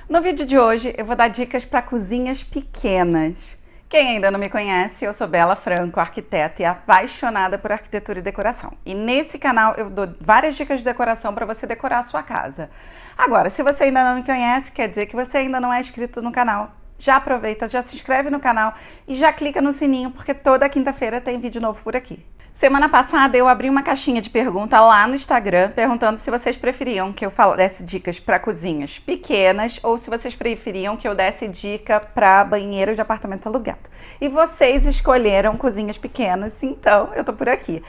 No vídeo de hoje eu vou dar dicas para cozinhas pequenas. Quem ainda não me conhece, eu sou Bela Franco, arquiteta e apaixonada por arquitetura e decoração. E nesse canal eu dou várias dicas de decoração para você decorar a sua casa. Agora, se você ainda não me conhece, quer dizer que você ainda não é inscrito no canal. Já aproveita, já se inscreve no canal e já clica no sininho, porque toda quinta-feira tem vídeo novo por aqui. Semana passada eu abri uma caixinha de pergunta lá no Instagram, perguntando se vocês preferiam que eu desse dicas para cozinhas pequenas ou se vocês preferiam que eu desse dica para banheiro de apartamento alugado. E vocês escolheram cozinhas pequenas, então eu tô por aqui.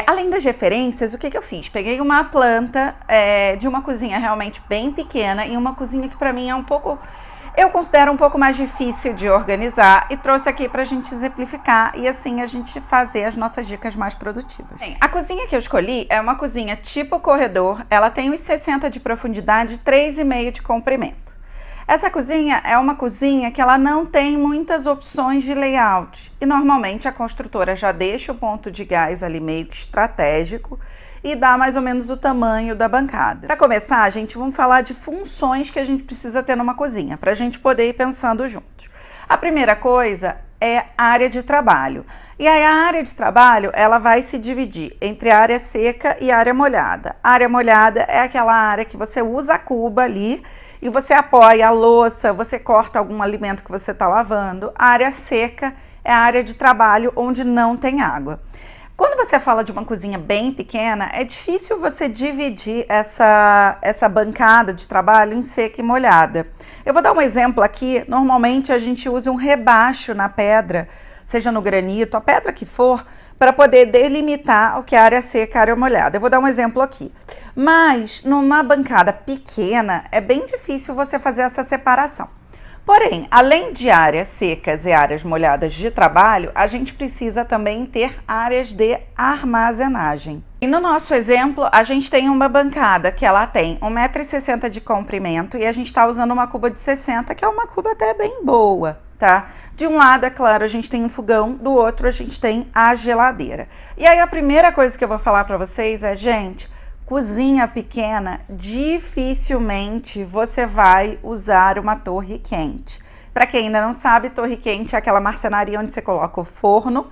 Além das referências, o que eu fiz? Peguei uma planta de uma cozinha realmente bem pequena e uma cozinha que para mim é eu considero um pouco mais difícil de organizar e trouxe aqui pra gente exemplificar e assim a gente fazer as nossas dicas mais produtivas. Bem, a cozinha que eu escolhi é uma cozinha tipo corredor, ela tem uns 60 de profundidade e 3,5 de comprimento. Essa cozinha é uma cozinha que ela não tem muitas opções de layout e normalmente a construtora já deixa o ponto de gás ali meio que estratégico e dá mais ou menos o tamanho da bancada. Para começar, vamos falar de funções que a gente precisa ter numa cozinha, para a gente poder ir pensando juntos. A primeira coisa é a área de trabalho. E aí a área de trabalho, ela vai se dividir entre a área seca e a área molhada. A área molhada é aquela área que você usa a cuba ali e você apoia a louça, você corta algum alimento que você está lavando. A área seca é a área de trabalho onde não tem água. Quando você fala de uma cozinha bem pequena, é difícil você dividir essa bancada de trabalho em seca e molhada. Eu vou dar um exemplo aqui. Normalmente a gente usa um rebaixo na pedra, seja no granito, a pedra que for, para poder delimitar o que é área seca e área molhada. Eu vou dar um exemplo aqui. Mas numa bancada pequena, é bem difícil você fazer essa separação. Porém, além de áreas secas e áreas molhadas de trabalho, a gente precisa também ter áreas de armazenagem. E no nosso exemplo, a gente tem uma bancada que ela tem 1,60 m de comprimento e a gente está usando uma cuba de 60, que é uma cuba até bem boa, tá? De um lado, é claro, a gente tem um fogão, do outro a gente tem a geladeira. E aí a primeira coisa que eu vou falar para vocês é, cozinha pequena, dificilmente você vai usar uma torre quente. Para quem ainda não sabe, torre quente é aquela marcenaria onde você coloca o forno,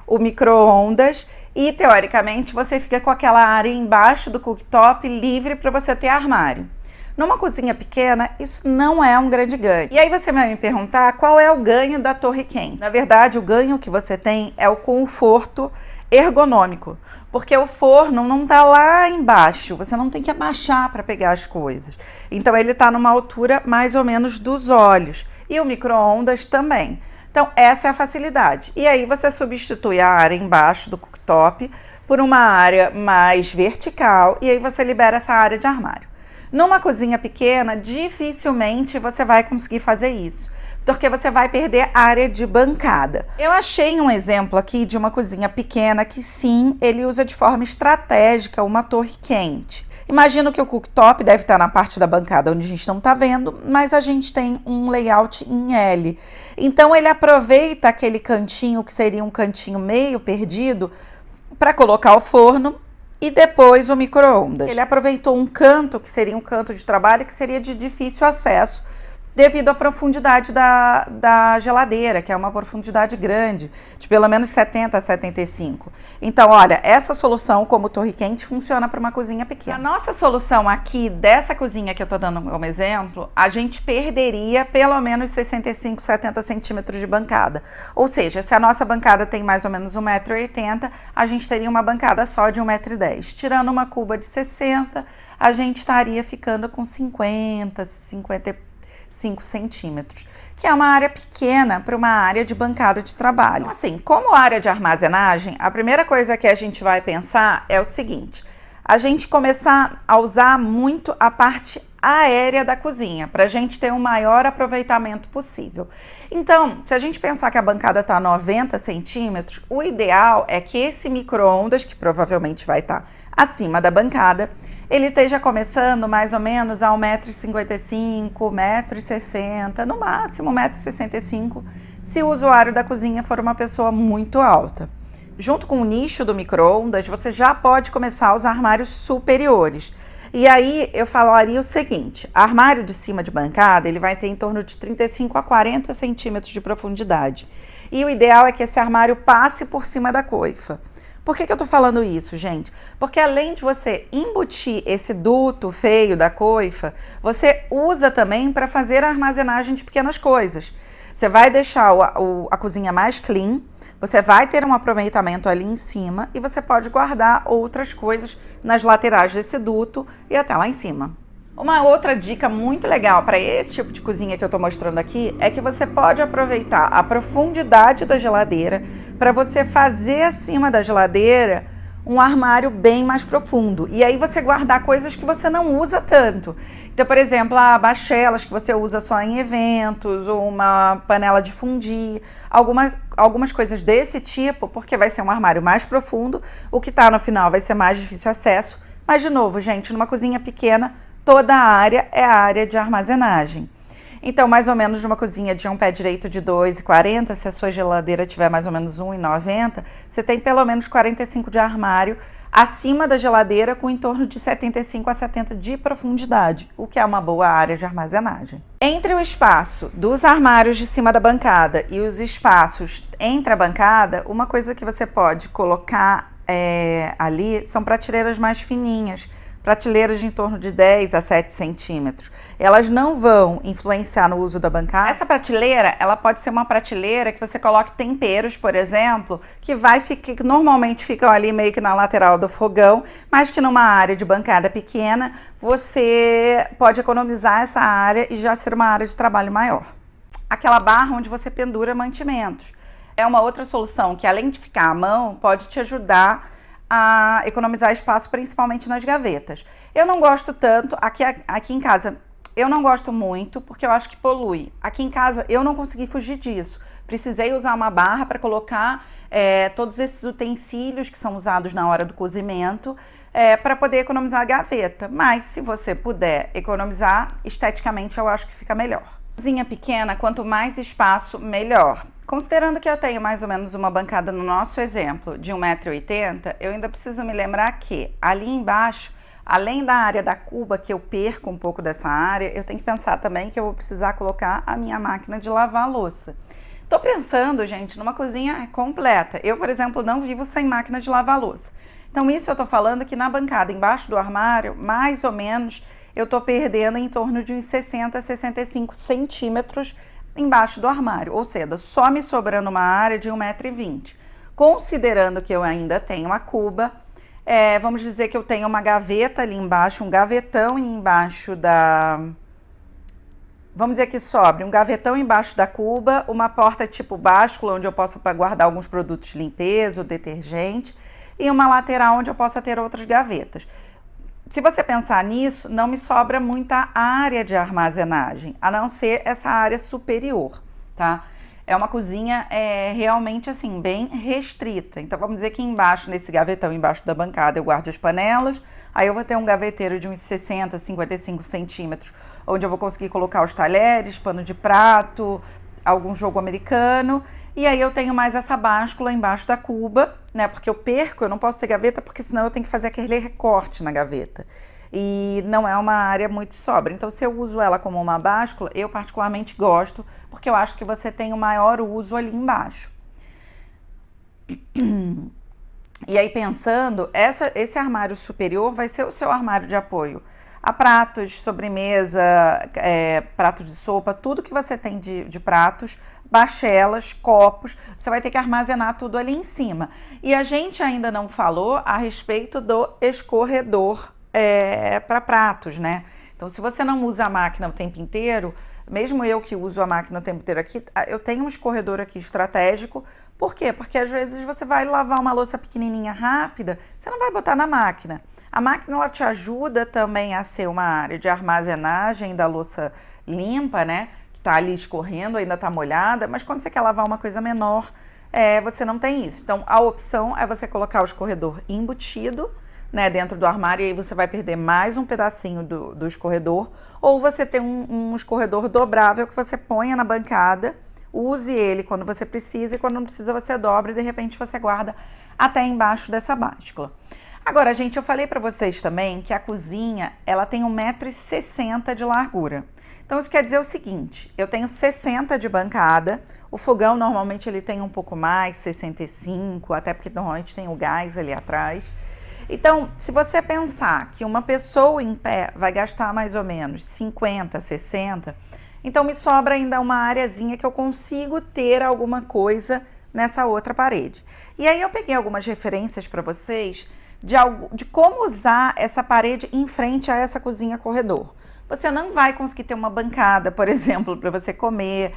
o micro-ondas e, teoricamente, você fica com aquela área embaixo do cooktop livre para você ter armário. Numa cozinha pequena, isso não é um grande ganho. E aí você vai me perguntar qual é o ganho da torre quente. Na verdade, o ganho que você tem é o conforto ergonômico, porque o forno não está lá embaixo, você não tem que abaixar para pegar as coisas. Então ele está numa altura mais ou menos dos olhos e o micro-ondas também. Então essa é a facilidade. E aí você substitui a área embaixo do cooktop por uma área mais vertical e aí você libera essa área de armário. Numa cozinha pequena, dificilmente você vai conseguir fazer isso, porque você vai perder área de bancada. Eu achei um exemplo aqui de uma cozinha pequena que sim, ele usa de forma estratégica uma torre quente. Imagino que o cooktop deve estar na parte da bancada onde a gente não está vendo, mas a gente tem um layout em L. Então ele aproveita aquele cantinho que seria um cantinho meio perdido para colocar o forno e depois o micro-ondas. Ele aproveitou um canto, que seria um canto de trabalho, que seria de difícil acesso, devido à profundidade da geladeira, que é uma profundidade grande, de pelo menos 70 a 75. Então, olha, essa solução como torre quente funciona para uma cozinha pequena. A nossa solução aqui, dessa cozinha que eu tô dando como exemplo, a gente perderia pelo menos 65, 70 centímetros de bancada. Ou seja, se a nossa bancada tem mais ou menos 1,80 m, a gente teria uma bancada só de 1,10 m. Tirando uma cuba de 60, a gente estaria ficando com 55 centímetros, que é uma área pequena para uma área de bancada de trabalho. Então, assim, como área de armazenagem, a primeira coisa que a gente vai pensar é o seguinte: a gente começar a usar muito a parte aérea da cozinha, para a gente ter um maior aproveitamento possível. Então, se a gente pensar que a bancada está a 90 centímetros, o ideal é que esse micro-ondas, que provavelmente vai estar acima da bancada, ele esteja começando mais ou menos a 1,55 m, 1,60 m, no máximo 1,65 m, se o usuário da cozinha for uma pessoa muito alta. Junto com o nicho do micro-ondas, você já pode começar os armários superiores. E aí eu falaria o seguinte, armário de cima de bancada, ele vai ter em torno de 35 a 40 centímetros de profundidade. E o ideal é que esse armário passe por cima da coifa. Por que eu tô falando isso, gente? Porque além de você embutir esse duto feio da coifa, você usa também para fazer a armazenagem de pequenas coisas. Você vai deixar a cozinha mais clean, você vai ter um aproveitamento ali em cima e você pode guardar outras coisas nas laterais desse duto e até lá em cima. Uma outra dica muito legal para esse tipo de cozinha que eu estou mostrando aqui é que você pode aproveitar a profundidade da geladeira para você fazer acima da geladeira um armário bem mais profundo. E aí você guardar coisas que você não usa tanto. Então, por exemplo, bachelas que você usa só em eventos, ou uma panela de fundir, algumas coisas desse tipo, porque vai ser um armário mais profundo, o que está no final vai ser mais difícil acesso. Mas, de novo, gente, numa cozinha pequena, toda a área é a área de armazenagem. Então, mais ou menos numa cozinha de um pé direito de 2,40, se a sua geladeira tiver mais ou menos 1,90, você tem pelo menos 45 de armário acima da geladeira com em torno de 75 a 70 de profundidade, o que é uma boa área de armazenagem. Entre o espaço dos armários de cima da bancada e os espaços entre a bancada, uma coisa que você pode colocar ali são prateleiras mais fininhas, prateleiras de em torno de 10 a 7 centímetros. Elas não vão influenciar no uso da bancada. Essa prateleira, ela pode ser uma prateleira que você coloque temperos, por exemplo, que normalmente ficam ali meio que na lateral do fogão, mas que numa área de bancada pequena, você pode economizar essa área e já ser uma área de trabalho maior. Aquela barra onde você pendura mantimentos. É uma outra solução que, além de ficar à mão, pode te ajudar a economizar espaço, principalmente nas gavetas. Eu não gosto tanto, aqui em casa eu não gosto muito, porque eu acho que polui. Aqui em casa eu não consegui fugir disso. Precisei usar uma barra para colocar todos esses utensílios que são usados na hora do cozimento, para poder economizar a gaveta. Mas se você puder economizar, esteticamente eu acho que fica melhor. Cozinha pequena, quanto mais espaço, melhor. Considerando que eu tenho mais ou menos uma bancada no nosso exemplo de 1,80 m, eu ainda preciso me lembrar que ali embaixo, além da área da cuba, que eu perco um pouco dessa área, eu tenho que pensar também que eu vou precisar colocar a minha máquina de lavar louça. Tô pensando, gente, numa cozinha completa. Eu, por exemplo, não vivo sem máquina de lavar louça. Então isso eu tô falando que na bancada, embaixo do armário, mais ou menos, eu tô perdendo em torno de uns 60 a 65 centímetros embaixo do armário, ou seja, só me sobrando uma área de 1,20 m. Considerando que eu ainda tenho a cuba, vamos dizer que eu tenho uma gaveta ali embaixo, um gavetão embaixo da... Vamos dizer que sobre um gavetão embaixo da cuba, uma porta tipo báscula, onde eu posso guardar alguns produtos de limpeza ou detergente, e uma lateral onde eu possa ter outras gavetas. Se você pensar nisso, não me sobra muita área de armazenagem, a não ser essa área superior, tá? É uma cozinha realmente assim, bem restrita. Então vamos dizer que embaixo, nesse gavetão embaixo da bancada, eu guardo as panelas, aí eu vou ter um gaveteiro de uns 60, 55 centímetros, onde eu vou conseguir colocar os talheres, pano de prato, algum jogo americano, e aí eu tenho mais essa báscula embaixo da cuba, né, porque eu não posso ter gaveta, porque senão eu tenho que fazer aquele recorte na gaveta, e não é uma área muito sóbria. Então se eu uso ela como uma báscula, eu particularmente gosto, porque eu acho que você tem o maior uso ali embaixo. E aí pensando, esse armário superior vai ser o seu armário de apoio a pratos, sobremesa, prato de sopa, tudo que você tem de pratos, bachelas, copos, você vai ter que armazenar tudo ali em cima. E a gente ainda não falou a respeito do escorredor para pratos, né? Então, se você não usa a máquina o tempo inteiro, mesmo eu que uso a máquina o tempo inteiro aqui, eu tenho um escorredor aqui estratégico. Por quê? Porque às vezes você vai lavar uma louça pequenininha rápida, você não vai botar na máquina. A máquina ela te ajuda também a ser uma área de armazenagem da louça limpa, né? Que tá ali escorrendo, ainda tá molhada, mas quando você quer lavar uma coisa menor, você não tem isso. Então, a opção é você colocar o escorredor embutido, né, dentro do armário, e aí você vai perder mais um pedacinho do escorredor, ou você tem um escorredor dobrável que você ponha na bancada, use ele quando você precisa, e quando não precisa você dobra e de repente você guarda até embaixo dessa báscula. Agora, gente, eu falei para vocês também que a cozinha, ela tem 1,60 m de largura. Então, isso quer dizer o seguinte, eu tenho 60 de bancada, o fogão normalmente ele tem um pouco mais, 65, até porque normalmente tem o gás ali atrás. Então, se você pensar que uma pessoa em pé vai gastar mais ou menos 50, 60, então me sobra ainda uma areazinha que eu consigo ter alguma coisa nessa outra parede. E aí eu peguei algumas referências para vocês de como usar essa parede em frente a essa cozinha corredor. Você não vai conseguir ter uma bancada, por exemplo, para você comer,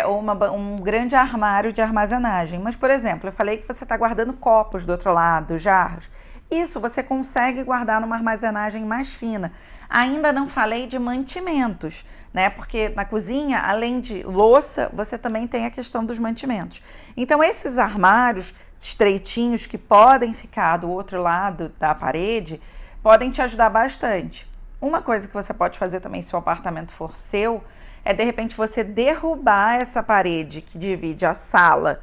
ou um grande armário de armazenagem. Mas, por exemplo, eu falei que você está guardando copos do outro lado, jarros. Isso você consegue guardar numa armazenagem mais fina. Ainda não falei de mantimentos, né? Porque na cozinha, além de louça, você também tem a questão dos mantimentos. Então, esses armários estreitinhos que podem ficar do outro lado da parede, podem te ajudar bastante. Uma coisa que você pode fazer também, se o apartamento for seu, é de repente você derrubar essa parede que divide a sala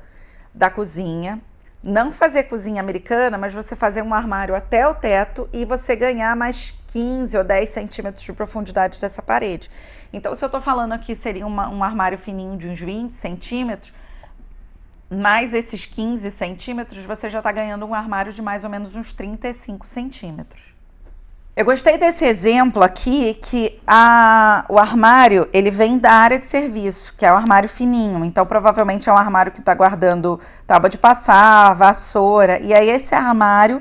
da cozinha. Não fazer cozinha americana, mas você fazer um armário até o teto e você ganhar mais 15 ou 10 centímetros de profundidade dessa parede. Então, se eu tô falando aqui, seria um armário fininho de uns 20 centímetros, mais esses 15 centímetros, você já tá ganhando um armário de mais ou menos uns 35 centímetros. Eu gostei desse exemplo aqui, que o armário, ele vem da área de serviço, que é o armário fininho. Então, provavelmente é um armário que está guardando tábua de passar, vassoura. E aí, esse armário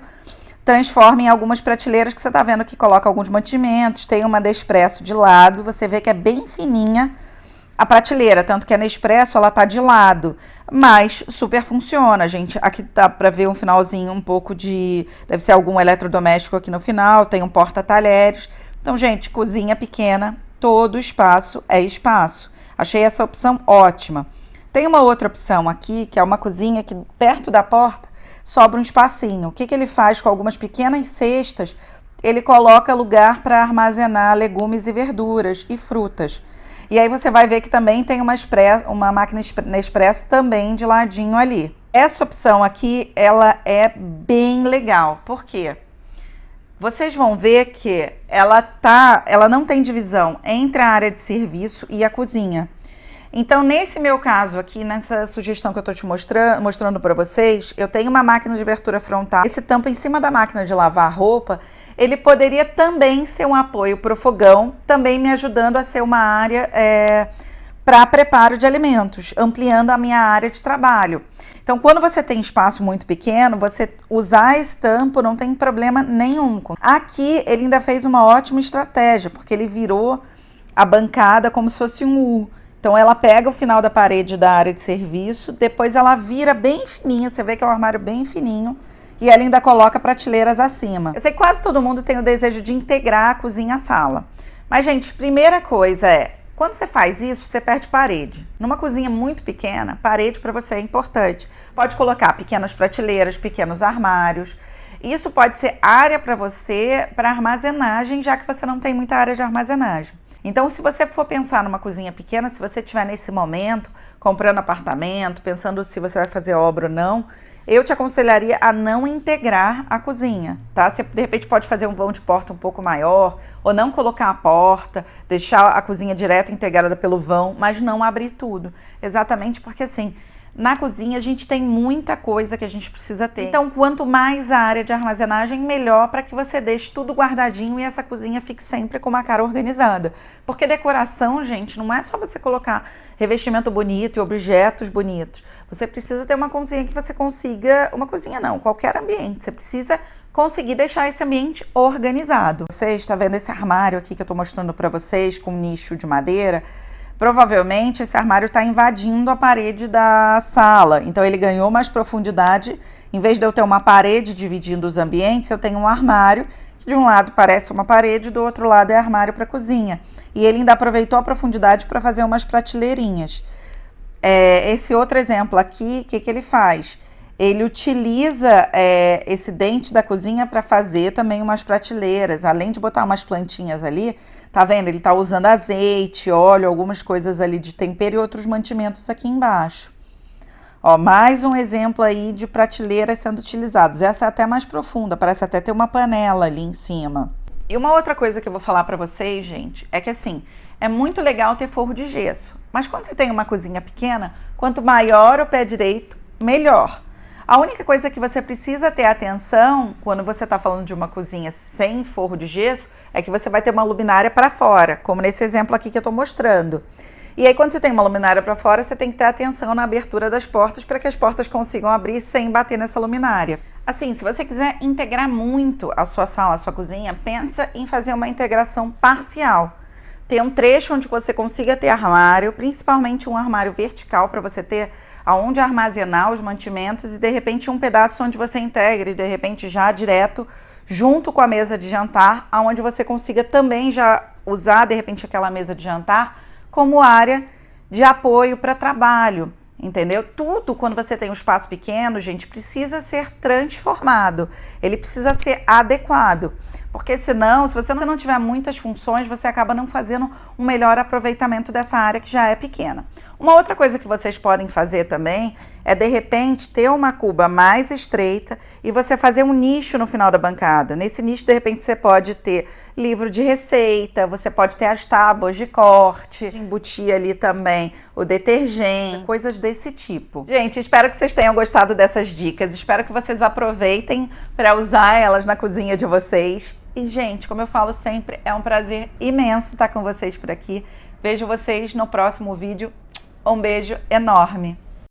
transforma em algumas prateleiras que você está vendo que coloca alguns mantimentos. Tem uma Nespresso de lado, você vê que é bem fininha a prateleira, tanto que a Nespresso, ela tá de lado, mas super funciona, gente. Aqui dá pra ver um finalzinho um pouco deve ser algum eletrodoméstico aqui no final, tem um porta-talheres. Então, gente, cozinha pequena, todo espaço é espaço. Achei essa opção ótima. Tem uma outra opção aqui, que é uma cozinha que perto da porta sobra um espacinho. O que ele faz com algumas pequenas cestas? Ele coloca lugar para armazenar legumes e verduras e frutas. E aí você vai ver que também tem uma máquina Nespresso também de ladinho ali. Essa opção aqui, ela é bem legal. Por quê? Vocês vão ver que ela não tem divisão entre a área de serviço e a cozinha. Então, nesse meu caso aqui, nessa sugestão que eu tô te mostrando para vocês, eu tenho uma máquina de abertura frontal. Esse tampo em cima da máquina de lavar roupa, ele poderia também ser um apoio para o fogão, também me ajudando a ser uma área para preparo de alimentos, ampliando a minha área de trabalho. Então, quando você tem espaço muito pequeno, você usar esse tampo não tem problema nenhum. Aqui, ele ainda fez uma ótima estratégia, porque ele virou a bancada como se fosse um U. Então, ela pega o final da parede da área de serviço, depois ela vira bem fininha, você vê que é um armário bem fininho, e ela ainda coloca prateleiras acima. Eu sei que quase todo mundo tem o desejo de integrar a cozinha à sala. Mas, gente, primeira coisa quando você faz isso, você perde parede. Numa cozinha muito pequena, parede para você é importante. Pode colocar pequenas prateleiras, pequenos armários. Isso pode ser área para você, para armazenagem, já que você não tem muita área de armazenagem. Então, se você for pensar numa cozinha pequena, se você estiver nesse momento, comprando apartamento, pensando se você vai fazer obra ou não, eu te aconselharia a não integrar a cozinha, tá? Você, de repente, pode fazer um vão de porta um pouco maior, ou não colocar a porta, deixar a cozinha direto integrada pelo vão, mas não abrir tudo. Exatamente porque, assim, na cozinha a gente tem muita coisa que a gente precisa ter. Então, quanto mais a área de armazenagem, melhor para que você deixe tudo guardadinho e essa cozinha fique sempre com uma cara organizada. Porque decoração, gente, não é só você colocar revestimento bonito e objetos bonitos. Você precisa ter uma cozinha que você consiga... Uma cozinha não, qualquer ambiente. Você precisa conseguir deixar esse ambiente organizado. Você está vendo esse armário aqui que eu estou mostrando para vocês, com um nicho de madeira? Provavelmente esse armário está invadindo a parede da sala, então ele ganhou mais profundidade. Em vez de eu ter uma parede dividindo os ambientes, eu tenho um armário que de um lado parece uma parede, do outro lado é armário para cozinha. E ele ainda aproveitou a profundidade para fazer umas prateleirinhas. Esse outro exemplo aqui, o que ele faz? Ele utiliza esse dente da cozinha para fazer também umas prateleiras, além de botar umas plantinhas ali. Tá vendo? Ele tá usando azeite, óleo, algumas coisas ali de tempero e outros mantimentos aqui embaixo. Ó, mais um exemplo aí de prateleiras sendo utilizadas. Essa é até mais profunda, parece até ter uma panela ali em cima. E uma outra coisa que eu vou falar pra vocês, gente, é que assim, é muito legal ter forro de gesso, mas quando você tem uma cozinha pequena, quanto maior o pé direito, melhor. A única coisa que você precisa ter atenção quando você está falando de uma cozinha sem forro de gesso é que você vai ter uma luminária para fora, como nesse exemplo aqui que eu estou mostrando. E aí, quando você tem uma luminária para fora, você tem que ter atenção na abertura das portas para que as portas consigam abrir sem bater nessa luminária. Assim, se você quiser integrar muito a sua sala, a sua cozinha, pensa em fazer uma integração parcial. Ter um trecho onde você consiga ter armário, principalmente um armário vertical para você ter aonde armazenar os mantimentos e de repente um pedaço onde você integre, de repente já direto junto com a mesa de jantar, aonde você consiga também já usar de repente aquela mesa de jantar como área de apoio para trabalho, entendeu? Tudo quando você tem um espaço pequeno, gente, precisa ser transformado, ele precisa ser adequado, porque senão, se você não tiver muitas funções, você acaba não fazendo um melhor aproveitamento dessa área que já é pequena. Uma outra coisa que vocês podem fazer também é, de repente, ter uma cuba mais estreita e você fazer um nicho no final da bancada. Nesse nicho, de repente, você pode ter livro de receita, você pode ter as tábuas de corte, embutir ali também o detergente, coisas desse tipo. Gente, espero que vocês tenham gostado dessas dicas, espero que vocês aproveitem para usar elas na cozinha de vocês. E, gente, como eu falo sempre, é um prazer imenso estar com vocês por aqui. Vejo vocês no próximo vídeo. Um beijo enorme!